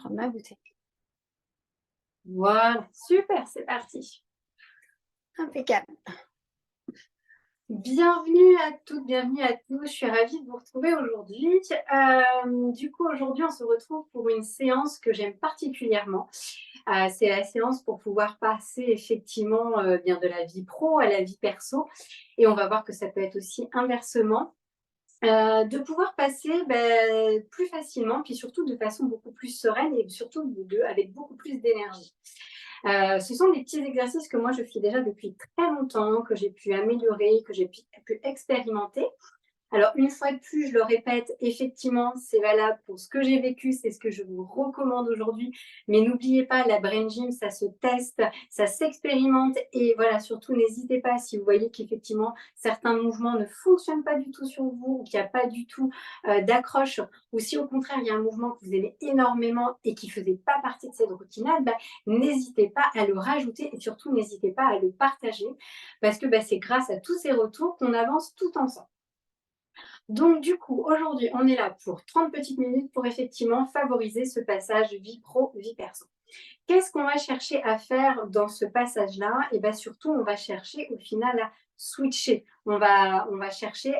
prendre ma bouteille. Voilà, super, c'est parti. Impeccable. Bienvenue à toutes, bienvenue à tous. Je suis ravie de vous retrouver aujourd'hui. Du coup, aujourd'hui, on se retrouve pour une séance que j'aime particulièrement. C'est la séance pour pouvoir passer effectivement bien de la vie pro à la vie perso. Et on va voir que ça peut être aussi inversement. De pouvoir passer plus facilement, puis surtout de façon beaucoup plus sereine et surtout avec beaucoup plus d'énergie. Ce sont des petits exercices que moi je fais déjà depuis très longtemps, que j'ai pu améliorer, que j'ai pu expérimenter. Alors, une fois de plus, je le répète, effectivement, c'est valable pour ce que j'ai vécu, c'est ce que je vous recommande aujourd'hui. Mais n'oubliez pas, la Brain Gym, ça se teste, ça s'expérimente. Et voilà, surtout, n'hésitez pas si vous voyez qu'effectivement, certains mouvements ne fonctionnent pas du tout sur vous, ou qu'il n'y a pas du tout d'accroche, ou si au contraire, il y a un mouvement que vous aimez énormément et qui ne faisait pas partie de cette routine-là, n'hésitez pas à le rajouter et surtout, n'hésitez pas à le partager parce que c'est grâce à tous ces retours qu'on avance tout ensemble. Donc, du coup, aujourd'hui, on est là pour 30 petites minutes pour effectivement favoriser ce passage vie pro, vie perso. Qu'est-ce qu'on va chercher à faire dans ce passage-là? Et bien surtout, on va chercher au final à switcher. On va chercher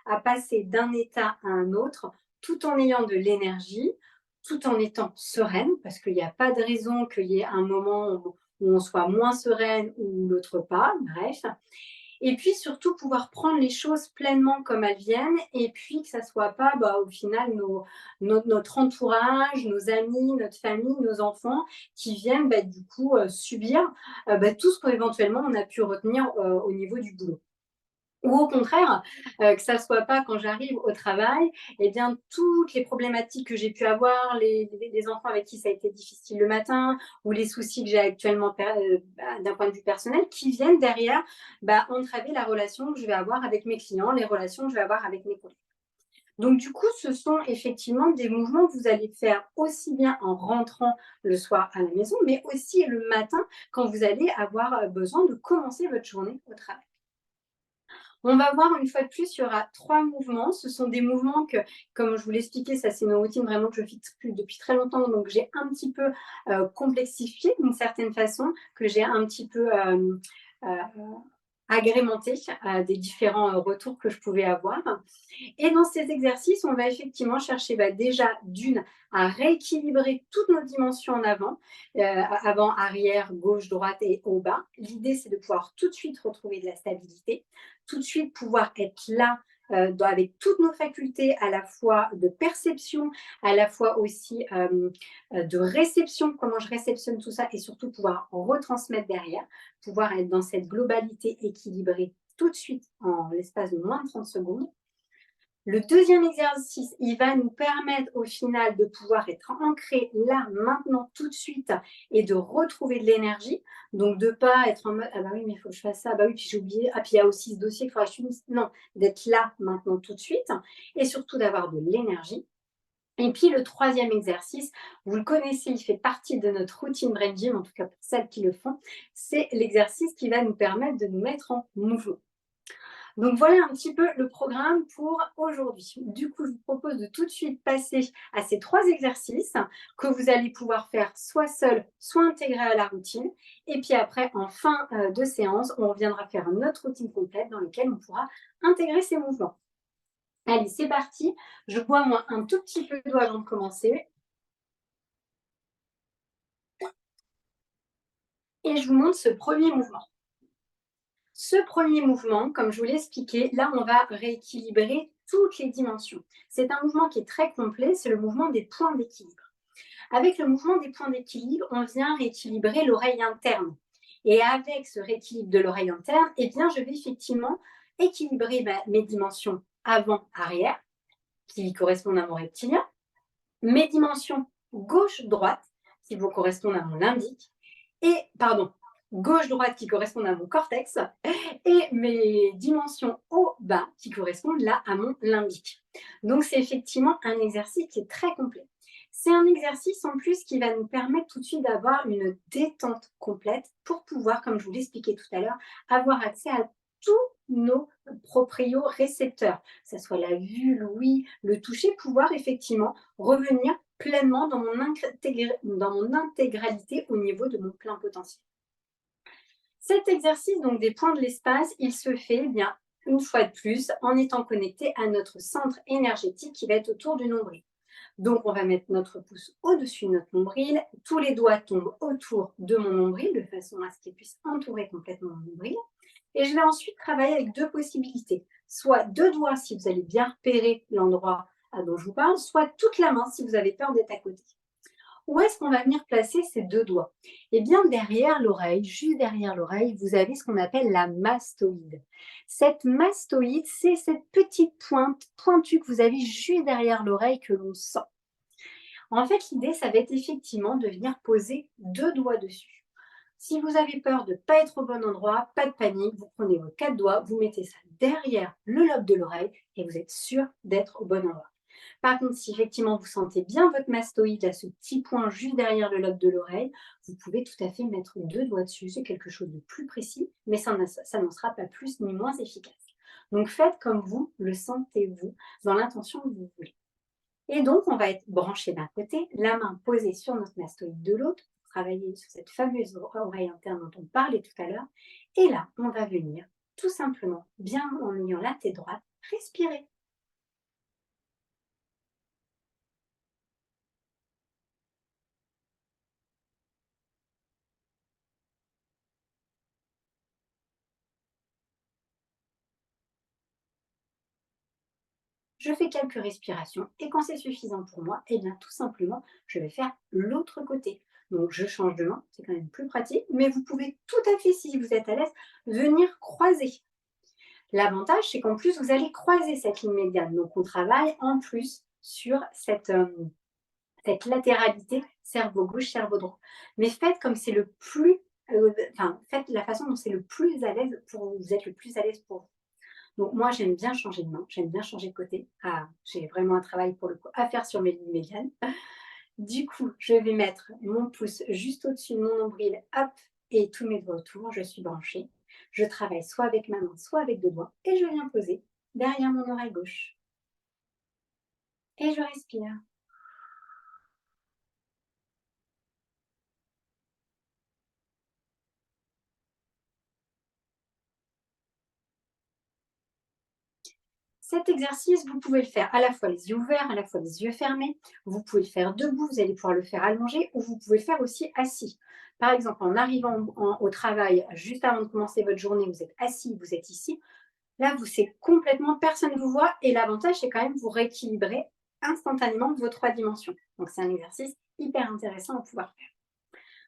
à passer d'un état à un autre tout en ayant de l'énergie, tout en étant sereine, parce qu'il n'y a pas de raison qu'il y ait un moment où on soit moins sereine ou l'autre pas, bref. Et puis surtout pouvoir prendre les choses pleinement comme elles viennent et puis que ça ne soit pas au final notre entourage, nos amis, notre famille, nos enfants qui viennent du coup subir tout ce qu'éventuellement on a pu retenir au niveau du boulot. Ou au contraire, que ça soit pas quand j'arrive au travail, eh bien toutes les problématiques que j'ai pu avoir, les enfants avec qui ça a été difficile le matin ou les soucis que j'ai actuellement d'un point de vue personnel qui viennent derrière, entraver la relation que je vais avoir avec mes clients, les relations que je vais avoir avec mes collègues. Donc du coup, ce sont effectivement des mouvements que vous allez faire aussi bien en rentrant le soir à la maison, mais aussi le matin quand vous allez avoir besoin de commencer votre journée au travail. On va voir une fois de plus, il y aura 3 mouvements. Ce sont des mouvements que, comme je vous l'expliquais, ça c'est une routine vraiment que je fais depuis très longtemps, donc j'ai un petit peu complexifié d'une certaine façon, que j'ai un petit peu agrémenté des différents retours que je pouvais avoir. Et dans ces exercices, on va effectivement chercher déjà d'une à rééquilibrer toutes nos dimensions en avant, avant, arrière, gauche, droite et haut, bas. L'idée, c'est de pouvoir tout de suite retrouver de la stabilité, tout de suite pouvoir être là avec toutes nos facultés, à la fois de perception, à la fois aussi de réception, comment je réceptionne tout ça, et surtout pouvoir en retransmettre derrière, pouvoir être dans cette globalité équilibrée tout de suite en l'espace de moins de 30 secondes. Le deuxième exercice, il va nous permettre au final de pouvoir être ancré là, maintenant, tout de suite et de retrouver de l'énergie. Donc, de ne pas être en mode « Ah bah oui, mais il faut que je fasse ça. Ah bah oui, puis j'ai oublié. Ah, puis il y a aussi ce dossier qu'il faudra que je finisse. » Non, d'être là, maintenant, tout de suite et surtout d'avoir de l'énergie. Et puis, le troisième exercice, vous le connaissez, il fait partie de notre routine Brain Gym, en tout cas pour celles qui le font, c'est l'exercice qui va nous permettre de nous mettre en mouvement. Donc voilà un petit peu le programme pour aujourd'hui. Du coup, je vous propose de tout de suite passer à ces 3 exercices que vous allez pouvoir faire soit seul, soit intégrés à la routine. Et puis après, en fin de séance, on reviendra faire notre routine complète dans laquelle on pourra intégrer ces mouvements. Allez, c'est parti. Je bois moi un tout petit peu d'eau avant de commencer. Et je vous montre ce premier mouvement. Ce premier mouvement, comme je vous l'ai expliqué, là, on va rééquilibrer toutes les dimensions. C'est un mouvement qui est très complet, c'est le mouvement des points d'équilibre. Avec le mouvement des points d'équilibre, on vient rééquilibrer l'oreille interne. Et avec ce rééquilibre de l'oreille interne, eh bien, je vais effectivement équilibrer mes dimensions avant-arrière, qui correspondent à mon reptilien, mes dimensions gauche-droite, qui vont correspondre à mon limbique, et, gauche-droite qui correspondent à mon cortex, et mes dimensions haut-bas qui correspondent là à mon limbique. Donc, c'est effectivement un exercice qui est très complet. C'est un exercice en plus qui va nous permettre tout de suite d'avoir une détente complète pour pouvoir, comme je vous l'expliquais tout à l'heure, avoir accès à tous nos propriocepteurs, que ce soit la vue, l'ouïe, le toucher, pouvoir effectivement revenir pleinement dans mon intégralité au niveau de mon plein potentiel. Cet exercice donc des points de l'espace, il se fait bien une fois de plus en étant connecté à notre centre énergétique qui va être autour du nombril. Donc, on va mettre notre pouce au-dessus de notre nombril. Tous les doigts tombent autour de mon nombril de façon à ce qu'ils puissent entourer complètement mon nombril. Et je vais ensuite travailler avec deux possibilités. Soit deux doigts si vous allez bien repérer l'endroit dont je vous parle, soit toute la main si vous avez peur d'être à côté. Où est-ce qu'on va venir placer ces deux doigts? Eh bien, derrière l'oreille, juste derrière l'oreille, vous avez ce qu'on appelle la mastoïde. Cette mastoïde, c'est cette petite pointe pointue que vous avez juste derrière l'oreille que l'on sent. En fait, l'idée, ça va être effectivement de venir poser deux doigts dessus. Si vous avez peur de ne pas être au bon endroit, pas de panique, vous prenez vos quatre doigts, vous mettez ça derrière le lobe de l'oreille et vous êtes sûr d'être au bon endroit. Par contre, si effectivement vous sentez bien votre mastoïde à ce petit point juste derrière le lobe de l'oreille, vous pouvez tout à fait mettre deux doigts dessus. C'est quelque chose de plus précis, mais ça n'en sera pas plus ni moins efficace. Donc faites comme vous le sentez-vous, dans l'intention que vous voulez. Et donc, on va être branché d'un côté, la main posée sur notre mastoïde de l'autre, pour travailler sur cette fameuse oreille interne dont on parlait tout à l'heure. Et là, on va venir tout simplement, bien en ayant la tête droite, respirer. Je fais quelques respirations et quand c'est suffisant pour moi, eh bien tout simplement, je vais faire l'autre côté. Donc je change de main, c'est quand même plus pratique, mais vous pouvez tout à fait, si vous êtes à l'aise, venir croiser. L'avantage, c'est qu'en plus, vous allez croiser cette ligne médiane. Donc on travaille en plus sur cette latéralité cerveau gauche, cerveau droit. Mais faites comme c'est le plus, faites la façon dont c'est le plus à l'aise pour vous, vous êtes le plus à l'aise pour vous. Donc moi, j'aime bien changer de main, j'aime bien changer de côté. Ah, j'ai vraiment un travail pour le coup à faire sur mes lignes médianes. Du coup, je vais mettre mon pouce juste au-dessus de mon nombril, hop, et tous mes doigts autour, je suis branchée. Je travaille soit avec ma main, soit avec deux doigts, et je viens poser derrière mon oreille gauche. Et je respire. Cet exercice, vous pouvez le faire à la fois les yeux ouverts, à la fois les yeux fermés. Vous pouvez le faire debout, vous allez pouvoir le faire allongé, ou vous pouvez le faire aussi assis. Par exemple, en arrivant au travail, juste avant de commencer votre journée, vous êtes assis, vous êtes ici. Là, c'est complètement, personne ne vous voit, et l'avantage, c'est quand même vous rééquilibrer instantanément vos trois dimensions. Donc, c'est un exercice hyper intéressant à pouvoir faire.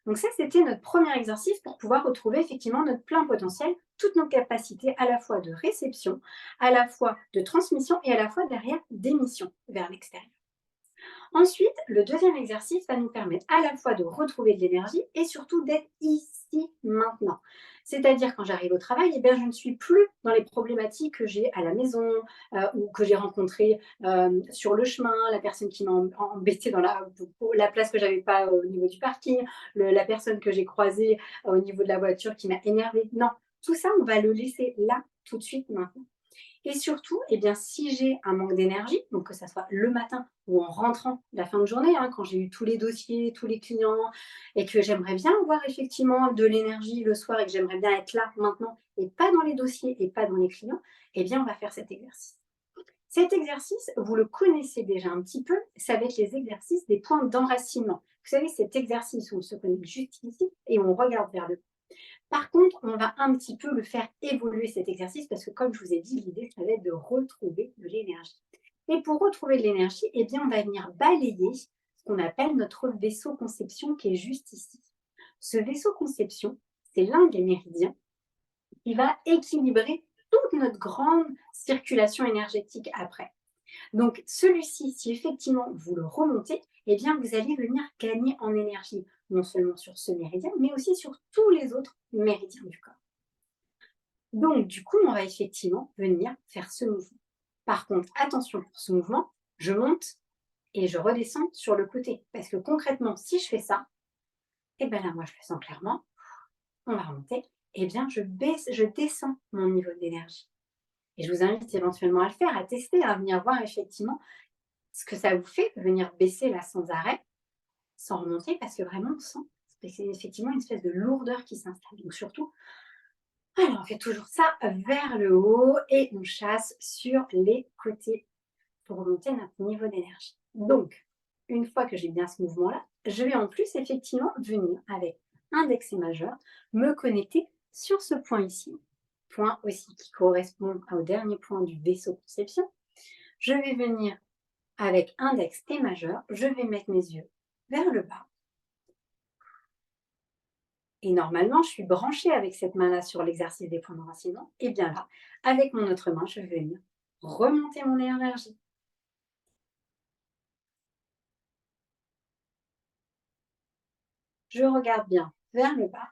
Donc ça, c'était notre premier exercice pour pouvoir retrouver effectivement notre plein potentiel, toutes nos capacités à la fois de réception, à la fois de transmission et à la fois derrière d'émission vers l'extérieur. Ensuite, le deuxième exercice va nous permettre à la fois de retrouver de l'énergie et surtout d'être ici maintenant. C'est-à-dire quand j'arrive au travail, eh bien, je ne suis plus dans les problématiques que j'ai à la maison ou que j'ai rencontrées sur le chemin, la personne qui m'a embêtée dans la place que j'avais pas au niveau du parking, la personne que j'ai croisée au niveau de la voiture qui m'a énervée. Non, tout ça, on va le laisser là, tout de suite, maintenant. Et surtout, eh bien, si j'ai un manque d'énergie, donc que ça soit le matin ou en rentrant la fin de journée, hein, quand j'ai eu tous les dossiers, tous les clients, et que j'aimerais bien avoir effectivement de l'énergie le soir et que j'aimerais bien être là maintenant et pas dans les dossiers et pas dans les clients, eh bien, on va faire cet exercice. Cet exercice, vous le connaissez déjà un petit peu, ça va être les exercices des points d'enracinement. Vous savez, cet exercice où on se connecte juste ici et on regarde vers le bas. Par contre, on va un petit peu le faire évoluer cet exercice parce que comme je vous ai dit, l'idée, ça va être de retrouver de l'énergie. Et pour retrouver de l'énergie, eh bien, on va venir balayer ce qu'on appelle notre vaisseau conception qui est juste ici. Ce vaisseau conception, c'est l'un des méridiens qui va équilibrer toute notre grande circulation énergétique après. Donc, celui-ci, si effectivement vous le remontez, eh bien, vous allez venir gagner en énergie, non seulement sur ce méridien, mais aussi sur tous les autres méridiens du corps. Donc, du coup, on va effectivement venir faire ce mouvement. Par contre, attention pour ce mouvement, je monte et je redescends sur le côté. Parce que concrètement, si je fais ça, eh bien là, moi, je le sens clairement, on va remonter, eh bien, je descends mon niveau d'énergie. Et je vous invite éventuellement à le faire, à tester, à venir voir effectivement ce que ça vous fait de venir baisser là sans arrêt, sans remonter, parce que vraiment on sent que c'est effectivement une espèce de lourdeur qui s'installe. Donc surtout, alors on fait toujours ça vers le haut et on chasse sur les côtés pour remonter notre niveau d'énergie. Donc, une fois que j'ai bien ce mouvement-là, je vais en plus effectivement venir avec index et majeur, me connecter sur ce point ici, point aussi qui correspond au dernier point du vaisseau conception. Je vais venir avec index et majeur, je vais mettre mes yeux vers le bas. Et normalement, je suis branchée avec cette main-là sur l'exercice des points de renseignement. Et bien là, avec mon autre main, je vais venir remonter mon énergie. Je regarde bien vers le bas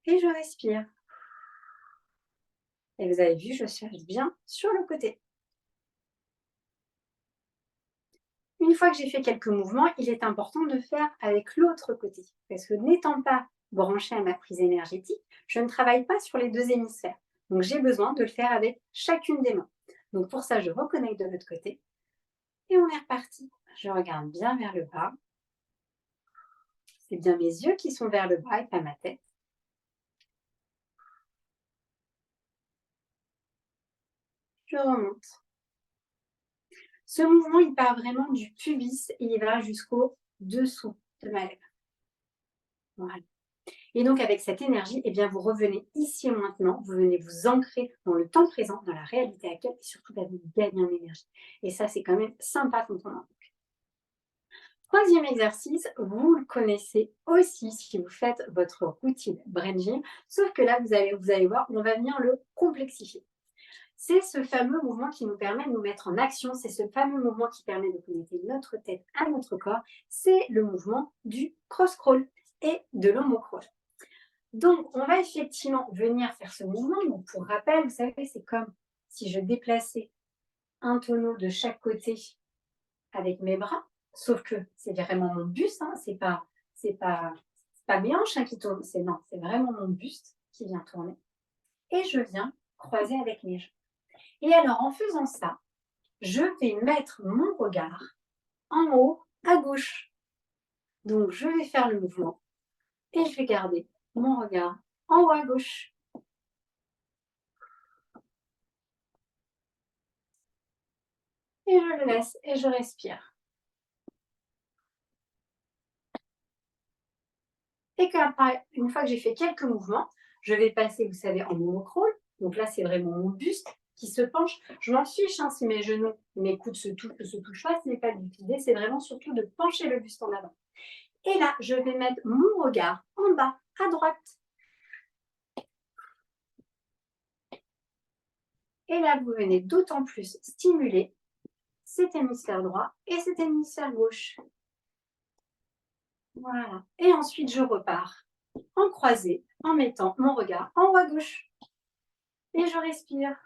et je respire. Et vous avez vu, je cherche bien sur le côté. Une fois que j'ai fait quelques mouvements, il est important de faire avec l'autre côté. Parce que n'étant pas branchée à ma prise énergétique, je ne travaille pas sur les deux hémisphères. Donc j'ai besoin de le faire avec chacune des mains. Donc pour ça, je reconnecte de l'autre côté. Et on est reparti. Je regarde bien vers le bas. C'est bien mes yeux qui sont vers le bas et pas ma tête. Je remonte. Ce mouvement, il part vraiment du pubis et il va jusqu'au dessous de ma lèvre. Voilà. Et donc, avec cette énergie, eh bien, vous revenez ici et maintenant, vous venez vous ancrer dans le temps présent, dans la réalité actuelle, et surtout, vous gagnez en énergie. Et ça, c'est quand même sympa quand on en manque. Troisième exercice, vous le connaissez aussi si vous faites votre routine Brain Gym, sauf que là, vous allez voir, on va venir le complexifier. C'est ce fameux mouvement qui nous permet de nous mettre en action, c'est ce fameux mouvement qui permet de connecter notre tête à notre corps, c'est le mouvement du cross-crawl et de l'homo-crawl. Donc, on va effectivement venir faire ce mouvement. Donc, pour rappel, vous savez, c'est comme si je déplaçais un tonneau de chaque côté avec mes bras, sauf que c'est vraiment mon buste, hein, c'est pas mes hanches qui tournent, c'est vraiment mon buste qui vient tourner. Et je viens croiser avec mes jambes. Et alors, en faisant ça, je vais mettre mon regard en haut à gauche. Donc, je vais faire le mouvement et je vais garder mon regard en haut à gauche. Et je le laisse et je respire. Et qu'après, une fois que j'ai fait quelques mouvements, je vais passer, vous savez, en homo-crawl. Donc là, c'est vraiment mon buste qui se penche. Je m'en fiche hein, si mes genoux, mes coudes se touchent pas, ce n'est pas l'idée, c'est vraiment surtout de pencher le buste en avant. Et là, je vais mettre mon regard en bas, à droite. Et là, vous venez d'autant plus stimuler cet hémisphère droit et cet hémisphère gauche. Voilà. Et ensuite, je repars en croisé, en mettant mon regard en haut à gauche. Et je respire.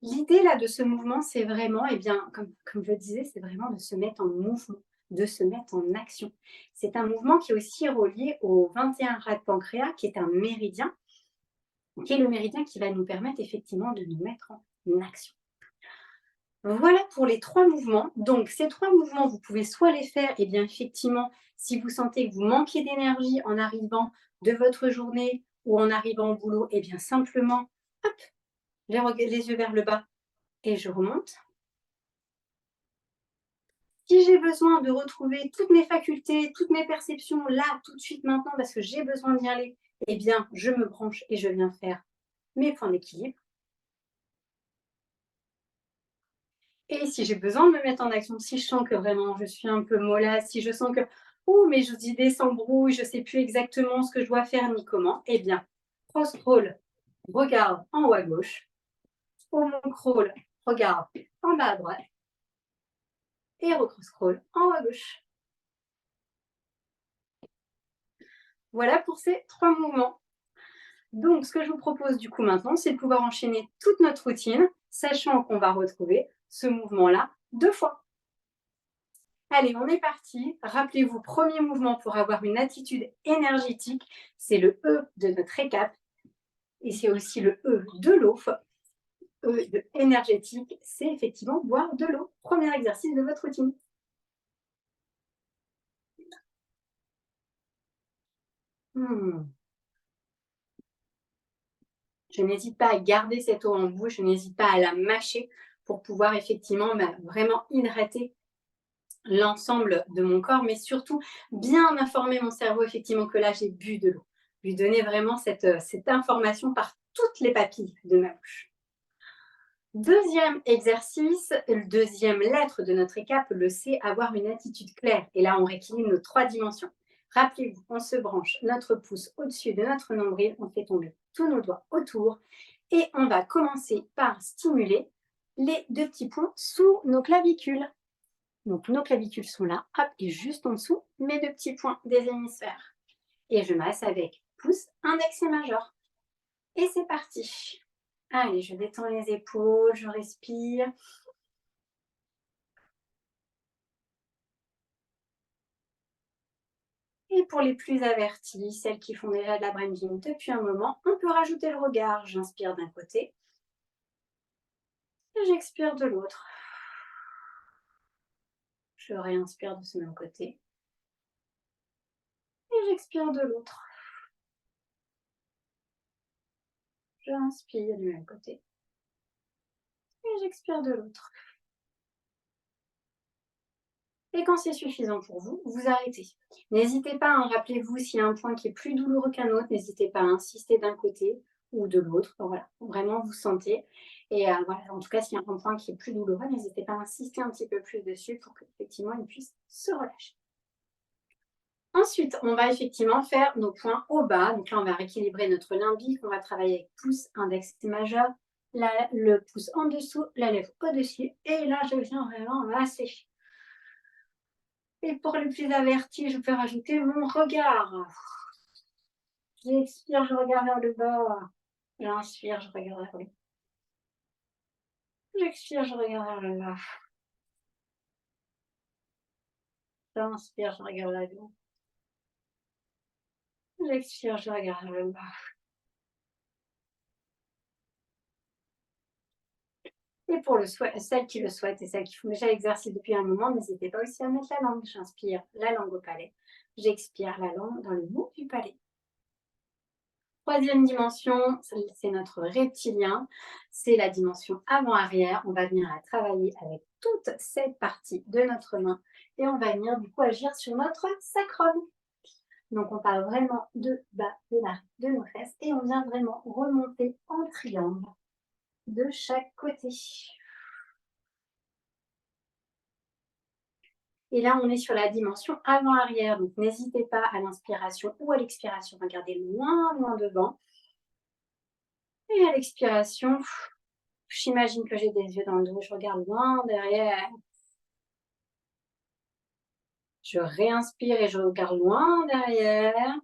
L'idée là de ce mouvement, c'est vraiment, eh bien, comme je le disais, c'est vraiment de se mettre en mouvement, de se mettre en action. C'est un mouvement qui est aussi relié au 21 rad pancréas, qui est un méridien, qui est le méridien qui va nous permettre effectivement de nous mettre en action. Voilà pour les 3 mouvements. Donc, ces 3 mouvements, vous pouvez soit les faire, eh bien, effectivement, si vous sentez que vous manquez d'énergie en arrivant de votre journée ou en arrivant au boulot, eh bien, simplement, hop, les yeux vers le bas et je remonte. Si j'ai besoin de retrouver toutes mes facultés, toutes mes perceptions là, tout de suite, maintenant, parce que j'ai besoin d'y aller, eh bien, je me branche et je viens faire mes points d'équilibre. Et si j'ai besoin de me mettre en action, si je sens que vraiment je suis un peu mollasse, si je sens que mes idées s'embrouillent, je ne sais plus exactement ce que je dois faire ni comment, eh bien, cross-crawl, regarde en haut à gauche, homo-crawl, regarde en bas à droite, et recross-crawl en haut à gauche. Voilà pour ces 3 mouvements. Donc, ce que je vous propose du coup maintenant, c'est de pouvoir enchaîner toute notre routine, sachant qu'on va retrouver ce mouvement-là 2 fois. Allez, on est parti. Rappelez-vous, premier mouvement pour avoir une attitude énergétique, c'est le E de notre récap. Et c'est aussi le E de l'eau. E de énergétique, c'est effectivement boire de l'eau. Premier exercice de votre routine. Je n'hésite pas à garder cette eau en bouche, je n'hésite pas à la mâcher pour pouvoir effectivement vraiment hydrater l'ensemble de mon corps, mais surtout bien informer mon cerveau effectivement que là j'ai bu de l'eau. Lui donner vraiment cette information par toutes les papilles de ma bouche. Deuxième exercice, deuxième lettre de notre écape, le C, avoir une attitude claire. Et là, on rééquilibre nos 3 dimensions. Rappelez-vous, on se branche notre pouce au-dessus de notre nombril, on fait tomber tous nos doigts autour et on va commencer par stimuler les 2 petits points sous nos clavicules. Donc, nos clavicules sont là, hop, et juste en dessous, mes 2 petits points des hémisphères. Et je masse avec pouce, index et majeur. Et c'est parti. Allez, je détends les épaules, je respire. Et pour les plus avertis, celles qui font déjà de la branding depuis un moment, on peut rajouter le regard. J'inspire d'un côté et j'expire de l'autre. Je réinspire de ce même côté et j'expire de l'autre. J'inspire du même côté et j'expire de l'autre. Et quand c'est suffisant pour vous, vous arrêtez. N'hésitez pas, rappelez-vous, s'il y a un point qui est plus douloureux qu'un autre, n'hésitez pas à insister d'un côté ou de l'autre. Voilà, vraiment vous sentez. Et voilà, en tout cas, s'il y a un point qui est plus douloureux, n'hésitez pas à insister un petit peu plus dessus pour qu'effectivement, il puisse se relâcher. Ensuite, on va effectivement faire nos points au bas. Donc là, on va rééquilibrer notre limbique. On va travailler avec pouce, index majeur, le pouce en dessous, la lèvre au-dessus. Et là, je viens vraiment masser. Et pour les plus avertis, je peux rajouter mon regard. J'expire, je regarde vers le bas. J'inspire, je regarde vers le haut. J'expire, je regarde vers le bas. J'inspire, je regarde vers le haut. J'expire, je regarde vers le bas. Et pour celles qui le souhaitent et celles qui font déjà l'exercice depuis un moment, n'hésitez pas aussi à mettre la langue. J'inspire la langue au palais. J'expire la langue dans le bout du palais. Troisième dimension, c'est notre reptilien. C'est la dimension avant-arrière. On va venir travailler avec toute cette partie de notre main et on va venir du coup agir sur notre sacrum. Donc on part vraiment de bas de l'arrière de nos fesses et on vient vraiment remonter en triangle de chaque côté. Et là, on est sur la dimension avant-arrière. Donc, n'hésitez pas à l'inspiration ou à l'expiration. Regardez loin, loin devant. Et à l'expiration, j'imagine que j'ai des yeux dans le dos. Je regarde loin derrière. Je réinspire et je regarde loin derrière.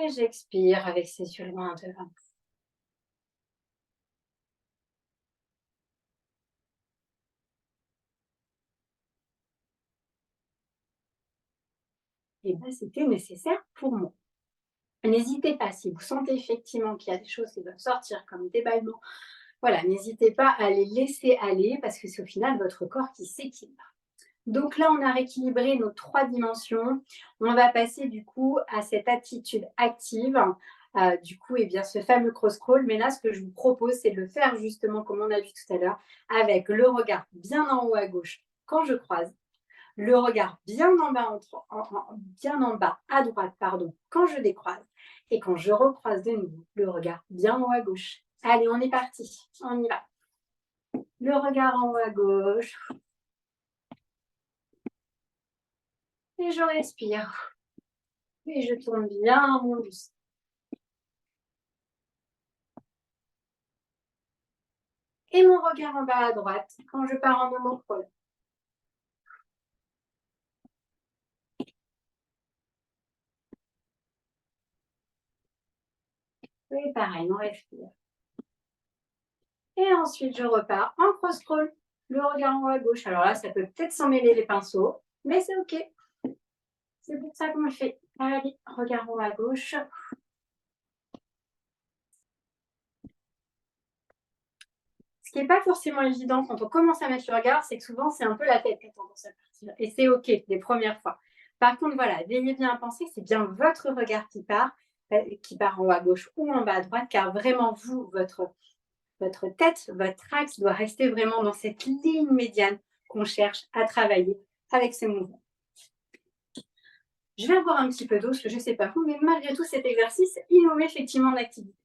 Et j'expire avec ces yeux loin devant. Et bien, c'était nécessaire pour moi. N'hésitez pas, si vous sentez effectivement qu'il y a des choses qui doivent sortir comme des bâillements, voilà, n'hésitez pas à les laisser aller parce que c'est au final votre corps qui s'équilibre. Donc là, on a rééquilibré nos 3 dimensions. On va passer du coup à cette attitude active. Du coup, eh bien, ce fameux cross-crawl. Mais là, ce que je vous propose, c'est de le faire justement comme on a vu tout à l'heure, avec le regard bien en haut à gauche quand je croise, le regard bien en bas, bien en bas à droite, pardon, quand je décroise. Et quand je recroise de nouveau, le regard bien en haut à gauche. Allez, on est parti. On y va. Le regard en haut à gauche. Et je respire. Et je tourne bien mon buste. Et mon regard en bas à droite quand je pars en homocrawl. Et pareil, on respire. Et ensuite, je repars en cross-crawl. Le regard en haut à gauche. Alors là, ça peut peut-être s'en mêler les pinceaux, mais c'est OK. C'est pour ça qu'on le fait. Allez, regard en haut à gauche. Ce qui n'est pas forcément évident quand on commence à mettre le regard, c'est que souvent, c'est un peu la tête qui a tendance à partir. Et c'est OK les premières fois. Par contre, voilà, veillez bien à penser que c'est bien votre regard qui part en haut à gauche ou en bas à droite, car vraiment, vous, votre tête, votre axe doit rester vraiment dans cette ligne médiane qu'on cherche à travailler avec ce mouvement. Je vais boire un petit peu d'eau, parce que je ne sais pas vous, mais malgré tout, cet exercice, il nous met effectivement en activité.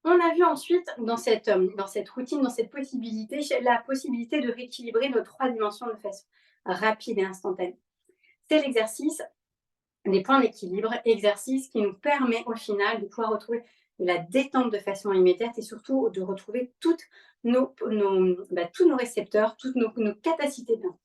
On a vu ensuite dans cette routine, dans cette possibilité, la possibilité de rééquilibrer nos 3 dimensions de façon rapide et instantanée. C'est l'exercice des points d'équilibre, exercice qui nous permet au final de pouvoir retrouver la détente de façon immédiate et surtout de retrouver tous nos récepteurs, toutes nos capacités bien.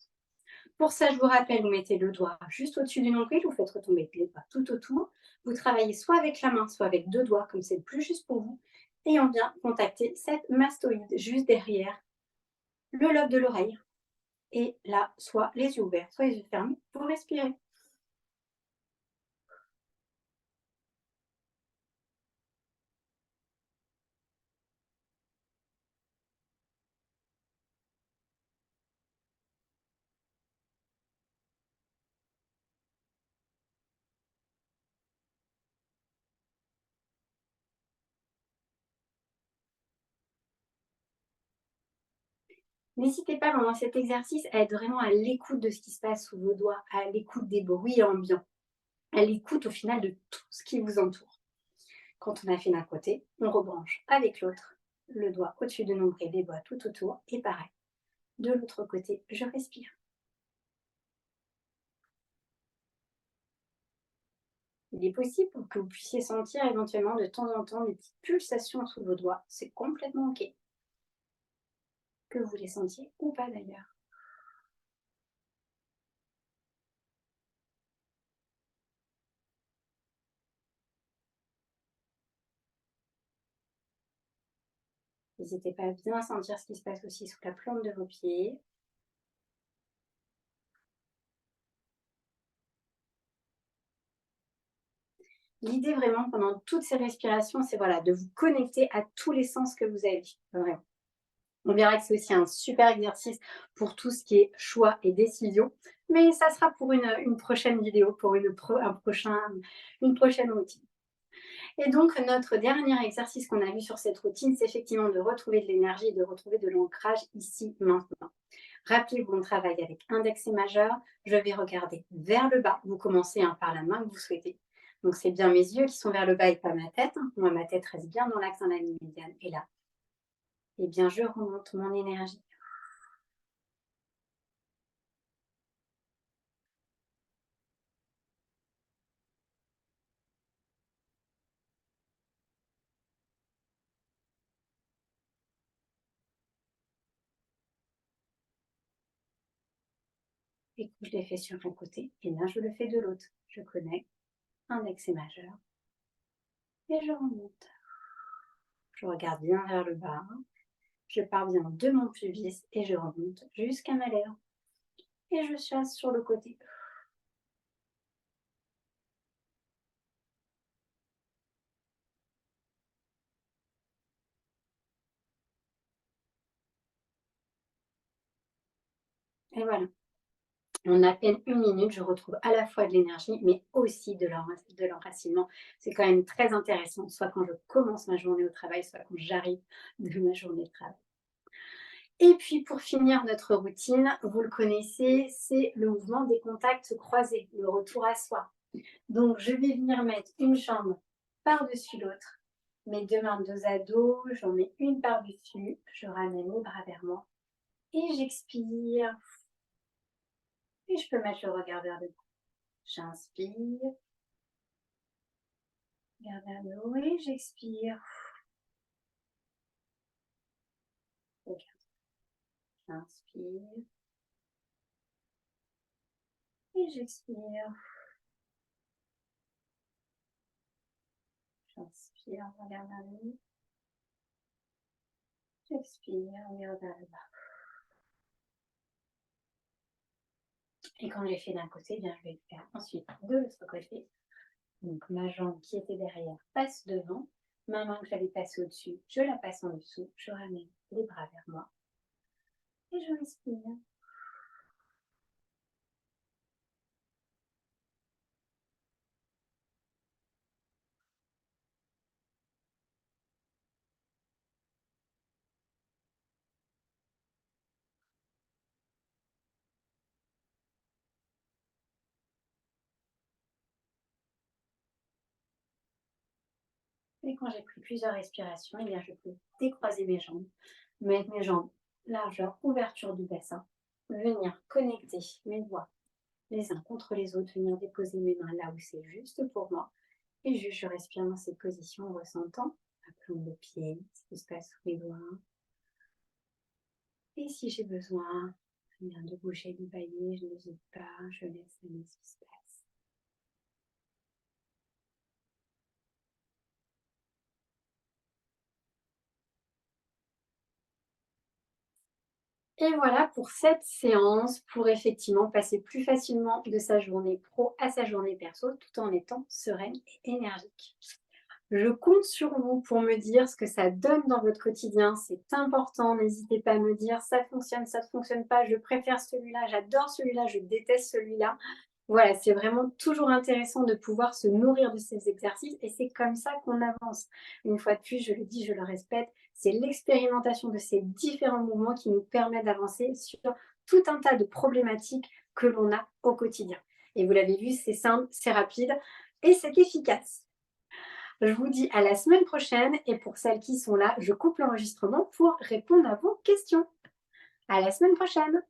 Pour ça, je vous rappelle, vous mettez le doigt juste au-dessus du nombril, vous faites retomber les doigts tout autour. Vous travaillez soit avec la main, soit avec 2 doigts, comme c'est le plus juste pour vous. Et on vient contacter cette mastoïde juste derrière le lobe de l'oreille. Et là, soit les yeux ouverts, soit les yeux fermés, vous respirez. N'hésitez pas pendant cet exercice à être vraiment à l'écoute de ce qui se passe sous vos doigts, à l'écoute des bruits ambiants, à l'écoute au final de tout ce qui vous entoure. Quand on a fait d'un côté, on rebranche avec l'autre, le doigt au-dessus du nombril, les doigts tout autour, et pareil. De l'autre côté, je respire. Il est possible que vous puissiez sentir éventuellement de temps en temps des petites pulsations sous vos doigts. C'est complètement OK. Que vous les sentiez ou pas d'ailleurs. N'hésitez pas à bien sentir ce qui se passe aussi sous la plante de vos pieds. L'idée vraiment pendant toutes ces respirations, c'est voilà, de vous connecter à tous les sens que vous avez. Vraiment. On verra que c'est aussi un super exercice pour tout ce qui est choix et décision. Mais ça sera pour une prochaine vidéo, pour une prochaine routine. Et donc, notre dernier exercice qu'on a vu sur cette routine, c'est effectivement de retrouver de l'énergie, de retrouver de l'ancrage ici, maintenant. Rappelez-vous, on travaille avec index et majeur. Je vais regarder vers le bas. Vous commencez par la main que vous souhaitez. Donc, c'est bien mes yeux qui sont vers le bas et pas ma tête. Moi, ma tête reste bien dans l'axe, dans la ligne médiane. Et là, eh bien, je remonte mon énergie. Et que je l'ai fait sur un côté, et bien, je le fais de l'autre. Je connecte index et majeur. Et je remonte. Je regarde bien vers le bas. Je pars bien de mon pubis et je remonte jusqu'à ma lèvre. Et je chasse sur le côté. Et voilà. En à peine 1 minute, je retrouve à la fois de l'énergie, mais aussi de l'enracinement. C'est quand même très intéressant, soit quand je commence ma journée au travail, soit quand j'arrive de ma journée de travail. Et puis pour finir notre routine, vous le connaissez, c'est le mouvement des contacts croisés, le retour à soi. Donc je vais venir mettre une jambe par-dessus l'autre, mes 2 mains dos à dos, j'en mets une par-dessus, je ramène les bras vers moi et j'expire. Et je peux mettre le regard vers le haut. J'inspire, regard vers le haut et j'expire. J'inspire et j'expire. J'inspire, regarde vers le haut. J'expire, regarde vers le bas. Et quand j'ai fait d'un côté, bien, je vais le faire ensuite de l'autre côté. Donc ma jambe qui était derrière passe devant, ma main que j'avais passée au-dessus, je la passe en dessous, je ramène les bras vers moi et je respire. Et quand j'ai pris plusieurs respirations, eh bien, je peux décroiser mes jambes, mettre mes jambes largeur, ouverture du bassin, venir connecter mes doigts les uns contre les autres, venir déposer mes mains là où c'est juste pour moi. Et juste, je respire dans cette position en ressentant ma plombe de pied, ce qui se passe sous mes doigts. Et si j'ai besoin bien de bouger, de bailler, je n'hésite pas, je laisse aller ce qui se passe. Et voilà pour cette séance, pour effectivement passer plus facilement de sa journée pro à sa journée perso, tout en étant sereine et énergique. Je compte sur vous pour me dire ce que ça donne dans votre quotidien. C'est important. N'hésitez pas à me dire ça fonctionne, ça ne fonctionne pas, je préfère celui-là, j'adore celui-là, je déteste celui-là. Voilà, c'est vraiment toujours intéressant de pouvoir se nourrir de ces exercices et c'est comme ça qu'on avance. Une fois de plus, je le dis, je le répète, c'est l'expérimentation de ces différents mouvements qui nous permet d'avancer sur tout un tas de problématiques que l'on a au quotidien. Et vous l'avez vu, c'est simple, c'est rapide et c'est efficace. Je vous dis à la semaine prochaine et pour celles qui sont là, je coupe l'enregistrement pour répondre à vos questions. À la semaine prochaine!